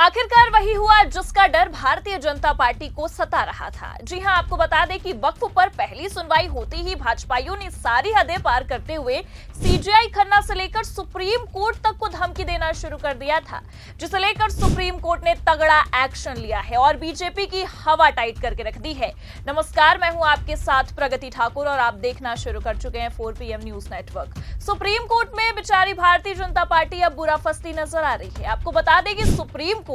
आखिरकार वही हुआ जिसका डर भारतीय जनता पार्टी को सता रहा था। जी हां, आपको बता दें कि वक्फ पर पहली सुनवाई होती ही भाजपाइयों ने सारी हदें पार करते हुए सीजेआई खन्ना से लेकर सुप्रीम कोर्ट तक को धमकी देना शुरू कर दिया था, जिसे लेकर सुप्रीम कोर्ट ने तगड़ा एक्शन लिया है और बीजेपी की हवा टाइट करके रख दी है। नमस्कार, मैं हूं आपके साथ प्रगति ठाकुर और आप देखना शुरू कर चुके हैं 4 PM news network. Supreme court में बेचारी भारतीय जनता पार्टी अब बुरा फंसती नजर आ रही है। आपको बता दें कि सुप्रीम कोर्ट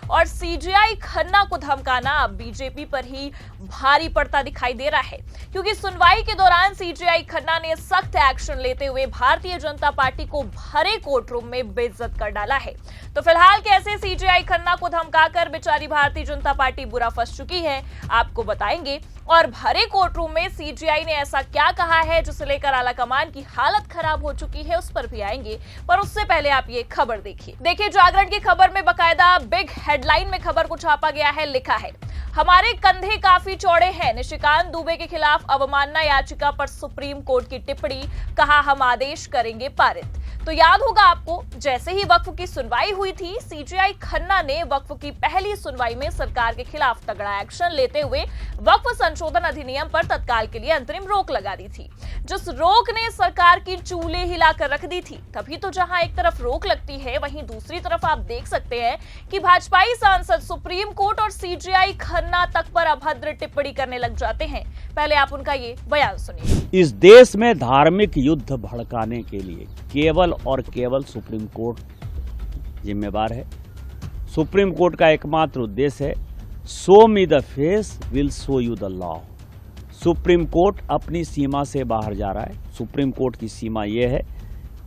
और सीजेआई खन्ना को धमकाना अब बीजेपी पर ही भारी पड़ता दिखाई दे रहा है, क्योंकि सुनवाई के दौरान सीजेआई खन्ना ने सख्त एक्शन लेते हुए भारतीय जनता पार्टी को भरे कोर्ट रूम में बेइज्जत कर डाला है। तो फिलहाल कैसे सीजेआई खन्ना को धमकाकर बेचारी भारतीय जनता पार्टी बुरा फंस चुकी है, आपको बताएंगे। और भरे कोर्ट रूम में सीजेआई ने ऐसा क्या कहा है जिसे लेकर आलाकमान की हालत खराब हो चुकी है, उस पर भी आएंगे। पर उससे पहले आप ये खबर देखिए जागरण की खबर में बकायदा बिग हेडलाइन में खबर को छापा गया है। लिखा है, हमारे कंधे काफी चौड़े हैं, निशिकांत दुबे के खिलाफ अवमानना याचिका पर सुप्रीम कोर्ट की टिप्पणी, कहा हम आदेश करेंगे पारित। तो याद होगा आपको, जैसे ही वक्फ की सुनवाई हुई थी, सीजेआई खन्ना ने वक्फ की पहली सुनवाई में सरकार के खिलाफ तगड़ा एक्शन लेते हुए वक्फ संशोधन अधिनियम पर तत्काल के लिए अंतरिम रोक लगा दी थी, जिस रोक ने सरकार की चूल्हे हिलाकर रख दी थी। तभी तो जहां एक तरफ रोक लगती है, वहीं दूसरी तरफ आप देख सकते हैं कि भाजपाई सांसद सुप्रीम कोर्ट और सीजेआई खन्ना तक पर अभद्र टिप्पणी करने लग जाते हैं। पहले आप उनका ये बयान सुनिए। इस देश में धार्मिक युद्ध भड़काने के लिए केवल और केवल सुप्रीम कोर्ट जिम्मेवार है। सुप्रीम कोर्ट का एकमात्र उद्देश्य है, show me the face will show you the law. Supreme court अपनी सीमा से बाहर जा रहा है। सुप्रीम कोर्ट की सीमा यह है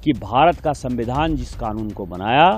कि भारत का संविधान जिस कानून को बनाया,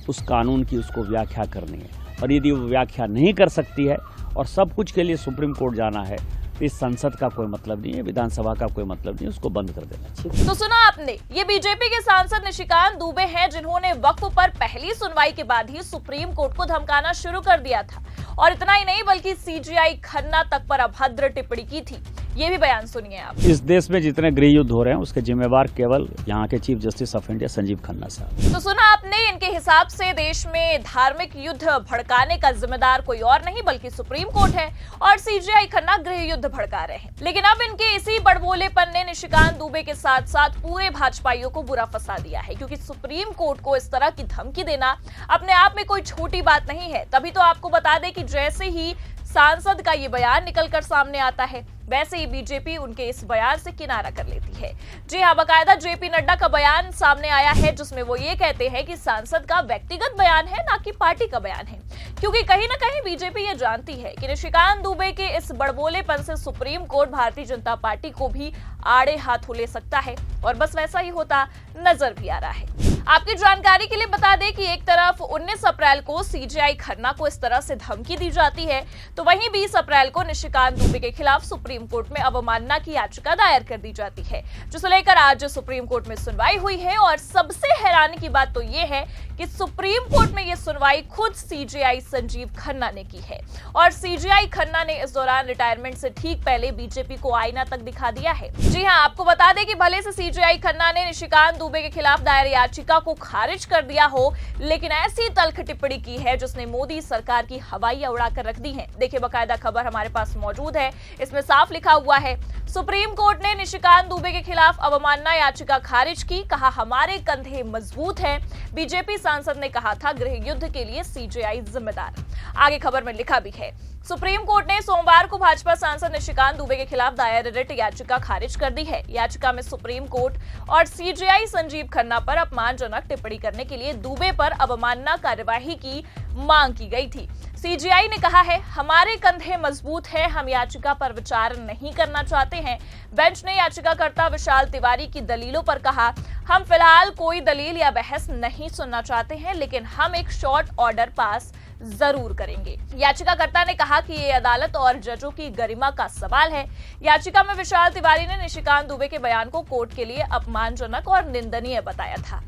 उस कानून की उसको व्याख्या करनी है, और यदि वो व्याख्या नहीं कर सकती है और सब कुछ के लिए सुप्रीम कोर्ट जाना है, तो इस संसद का कोई मतलब नहीं है, विधानसभा का कोई मतलब नहीं है, उसको बंद कर देना चाहिए। तो सुना आपने, ये बीजेपी के सांसद निशिकांत दुबे हैं, जिन्होंने वक्फ पर पहली सुनवाई के बाद ही सुप्रीम कोर्ट को धमकाना शुरू कर दिया था, और इतना ही नहीं बल्कि सीजेआई खन्ना तक पर अभद्र टिप्पणी की थी। ये भी बयान सुनिए आप। इस देश में जितने गृह युद्ध हो रहे हैं, उसके जिम्मेवार केवल यहाँ के chief justice of India Sanjeev Khanna साहब। तो सुना आपने, इनके हिसाब से देश में धार्मिक युद्ध भड़काने का जिम्मेदार कोई और नहीं बल्कि सुप्रीम कोर्ट है, और सीजेआई खन्ना गृह युद्ध भड़का रहे हैं। लेकिन अब इनके इसी बड़बोलेपन ने निशिकांत दुबे के साथ साथ पूरे भाजपाइयों को बुरा फंसा दिया है, क्योंकि सुप्रीम कोर्ट को इस तरह की धमकी देना अपने आप में कोई छोटी बात नहीं है। तभी तो आपको बता दें कि जैसे ही सांसद का ये बयान निकलकर सामने आता है, वैसे ही बीजेपी उनके इस बयान से किनारा कर लेती है। जी हां, बकायदा जेपी नड्डा का बयान सामने आया है, जिसमें वो ये कहते हैं कि सांसद का व्यक्तिगत बयान है, ना कि पार्टी का बयान है, क्योंकि कहीं ना कहीं बीजेपी ये जानती है कि निशिकांत दुबे के इस बड़बोलेपन से supreme court Bharatiya Janata party को भी आड़े हाथों ले सकता है, और बस वैसा ही होता नजर भी आ रहा है। आपकी जानकारी के लिए बता दें कि एक तरफ 19 अप्रैल को सीजेआई खन्ना को इस तरह से धमकी दी जाती है, तो वहीं 20 अप्रैल को निशिकांत दुबे के खिलाफ सुप्रीम कोर्ट में अवमानना की याचिका दायर कर दी जाती है, जिसे लेकर आज सुप्रीम कोर्ट में सुनवाई हुई है। और सबसे हैरानी की बात तो यह है कि सुप्रीम कोर्ट में यह सुनवाई खुद सीजेआई संजीव खन्ना ने की है, और सीजेआई खन्ना ने इस दौरान रिटायरमेंट से ठीक पहले बीजेपी को आईना तक दिखा दिया है। जी हां, आपको बता दें कि भले से सीजेआई खन्ना ने निशिकांत दुबे के खिलाफ दायर याचिका को खारिज कर दिया हो, लेकिन ऐसी तल्ख टिप्पणी की है जिसने मोदी सरकार की हवाइयां उड़ाकर रख दी हैं। देखिए, बकायदा खबर हमारे पास मौजूद है, इसमें साफ लिखा हुआ है, सुप्रीम कोर्ट ने निशिकांत दुबे के खिलाफ अवमानना याचिका खारिज की, कहा हमारे कंधे मजबूत हैं। बीजेपी सांसद ने कहा था गृह युद्ध के लिए सीजेआई जिम्मेदार। आगे खबर में लिखा भी है, सुप्रीम कोर्ट ने सोमवार को भाजपा सांसद निशिकांत दुबे के खिलाफ दायर रिट याचिका खारिज कर दी है। याचिका में सुप्रीम कोर्ट और सीजेआई संजीव खन्ना पर अपमानजनक टिप्पणी करने के लिए दुबे पर अवमानना कार्यवाही की मांग की गई थी। सीजेआई ने कहा है, हमारे कंधे मजबूत हैं, हम याचिका पर विचार नहीं करना चाहते हैं। बेंच ने याचिकाकर्ता विशाल तिवारी की दलीलों पर कहा, हम फिलहाल कोई दलील या बहस नहीं सुनना चाहते हैं, लेकिन हम एक शॉर्ट ऑर्डर पास जरूर करेंगे। याचिकाकर्ता ने कहा कि ये अदालत और जजों की गरिमा का सवाल है। याचिका में विशाल तिवारी ने निशिकांत दुबे के बयान को कोर्ट के लिए अपमानजनक और निंदनीय बताया था।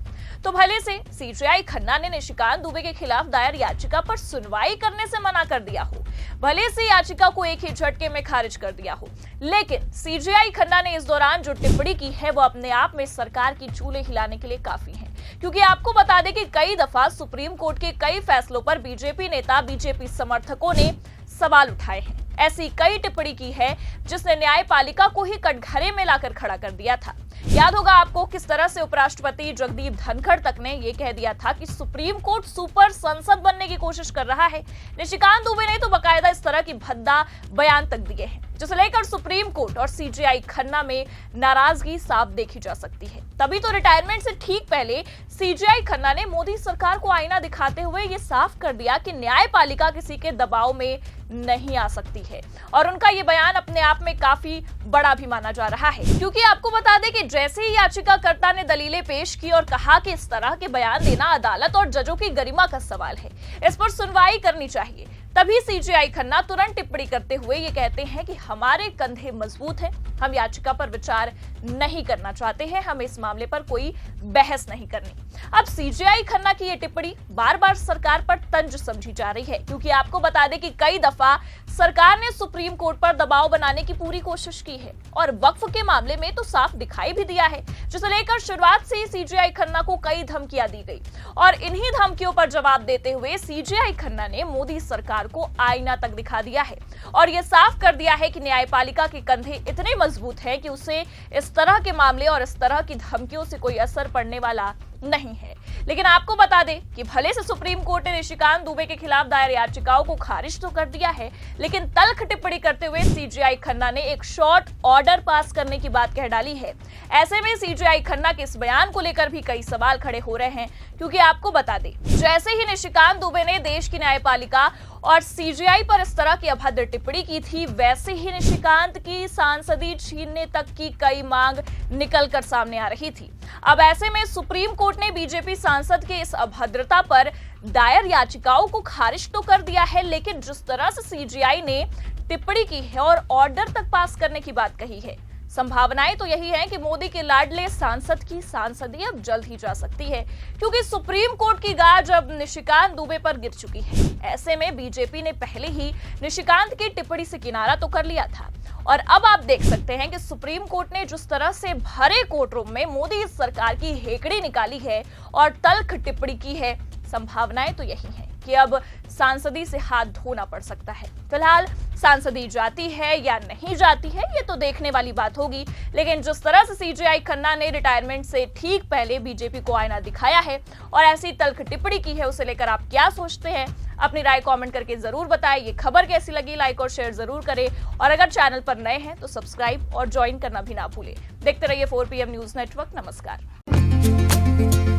तो भले से सीजेआई खन्ना ने निशिकांत दुबे के खिलाफ दायर याचिका पर सुनवाई करने से मना कर दिया हो, भले से याचिका को एक ही झटके में खारिज कर दिया हो, लेकिन सीजेआई खन्ना ने इस दौरान जो टिप्पणी की है, वो अपने आप में सरकार की चूल्हे हिलाने के लिए काफी है। क्योंकि आपको बता दें कि कई दफा सुप्रीम कोर्ट के कई फैसलों पर बीजेपी नेता, बीजेपी समर्थकों ने सवाल उठाए हैं। ऐसी कई टिप्पणी की है जिसने न्यायपालिका को ही कटघरे में लाकर खड़ा कर दिया था। याद होगा आपको किस तरह से उपराष्ट्रपति जगदीप धनखड़ तक ने यह कह दिया था कि सुप्रीम कोर्ट सुपर संसद बनने की कोशिश कर रहा है। निशिकांत दुबे ने तो बकायदा इस तरह की भद्दा बयान तक दिए हैं, जिसे लेकर सुप्रीम कोर्ट और सीजेआई खन्ना में नाराजगी साफ देखी जा सकती है। तभी तो रिटायरमेंट से ठीक पहले सीजेआई खन्ना ने मोदी सरकार को आईना दिखाते हुए ये साफ कर दिया कि न्यायपालिका किसी के दबाव में नहीं आ सकती है, और उनका ये बयान अपने आप में काफी बड़ा भी माना जा रहा है। क्योंकि आपको बता दें कि जैसे ही याचिकाकर्ता ने दलीलें पेश की और कहा कि इस तरह के बयान देना अदालत और जजों की गरिमा का सवाल है, इस पर सुनवाई करनी चाहिए, तभी सीजेआई खन्ना तुरंत टिप्पणी करते हुए ये कहते हैं कि हमारे कंधे मजबूत हैं, हम याचिका पर विचार नहीं करना चाहते हैं, हमें इस मामले पर कोई बहस नहीं करनी। अब सीजेआई खन्ना की ये टिप्पणी बार बार सरकार पर तंज समझी जा रही है, क्योंकि आपको बता दें कि कई दफा सरकार ने सुप्रीम कोर्ट पर दबाव बनाने की पूरी कोशिश की है, और वक्फ के मामले में तो साफ दिखाई भी दिया है, जिसे लेकर शुरुआत से ही सीजेआई खन्ना को कई धमकियां दी गई, और इन्हीं धमकियों पर जवाब देते हुए सीजेआई खन्ना ने मोदी सरकार को आईना तक दिखा दिया है, और यह साफ कर दिया है कि न्यायपालिका के कंधे इतने मजबूत हैं कि उसे इस तरह के मामले और इस तरह की धमकियों से कोई असर पड़ने वाला नहीं है। लेकिन आपको बता दें कि भले से सुप्रीम कोर्ट ने निशिकांत दुबे के खिलाफ दायर याचिकाओं को खारिज तो कर दिया है, लेकिन तल्ख टिप्पणी करते हुए सीजेआई खन्ना ने एक शॉर्ट ऑर्डर पास करने की बात कह डाली है। ऐसे में सीजेआई खन्ना के इस बयान को लेकर भी कई सवाल खड़े हो रहे हैं, क्योंकि आपको बता दें जैसे ही निशिकांत दुबे ने देश की न्यायपालिका और सीजेआई पर इस तरह की अभद्र टिप्पणी की थी, वैसे ही निशिकांत की सांसदी छीनने तक की कई मांग निकलकर सामने आ रही थी। अब ऐसे में सुप्रीम कोर्ट ने बीजेपी सांसद के इस अभद्रता पर दायर याचिकाओं को खारिज तो कर दिया है, लेकिन जिस तरह से सीजेआई ने टिप्पणी की है और ऑर्डर तक पास करने की बात कही है, संभावनाएं तो यही है कि मोदी के लाडले सांसद की सांसदी अब जल्द ही जा सकती है, क्योंकि सुप्रीम कोर्ट की गाज अब निशिकांत दुबे पर गिर चुकी है। ऐसे में बीजेपी ने पहले ही निशिकांत की टिप्पणी से किनारा तो कर लिया था, और अब आप देख सकते हैं कि सुप्रीम कोर्ट ने जिस तरह से भरे कोर्ट रूम में मोदी सरकार की हेकड़ी निकाली है और तल्ख टिप्पणी की है, संभावनाएं तो यही हैं कि अब सांसदी से हाथ धोना पड़ सकता है। फिलहाल सांसदी जाती है या नहीं जाती है, ये तो देखने वाली बात होगी, लेकिन जिस तरह से सीजेआई खन्ना ने रिटायरमेंट से ठीक पहले बीजेपी को आईना दिखाया है और ऐसी तल्ख टिप्पणी की है, उसे लेकर आप क्या सोचते हैं? अपनी राय कमेंट करके जरूर बताएं। ये खबर कैसी लगी लाइक और शेयर जरूर करें, और अगर चैनल पर नए हैं तो सब्सक्राइब और ज्वाइन करना भी ना भूलें। देखते रहिए 4 PM न्यूज नेटवर्क। नमस्कार।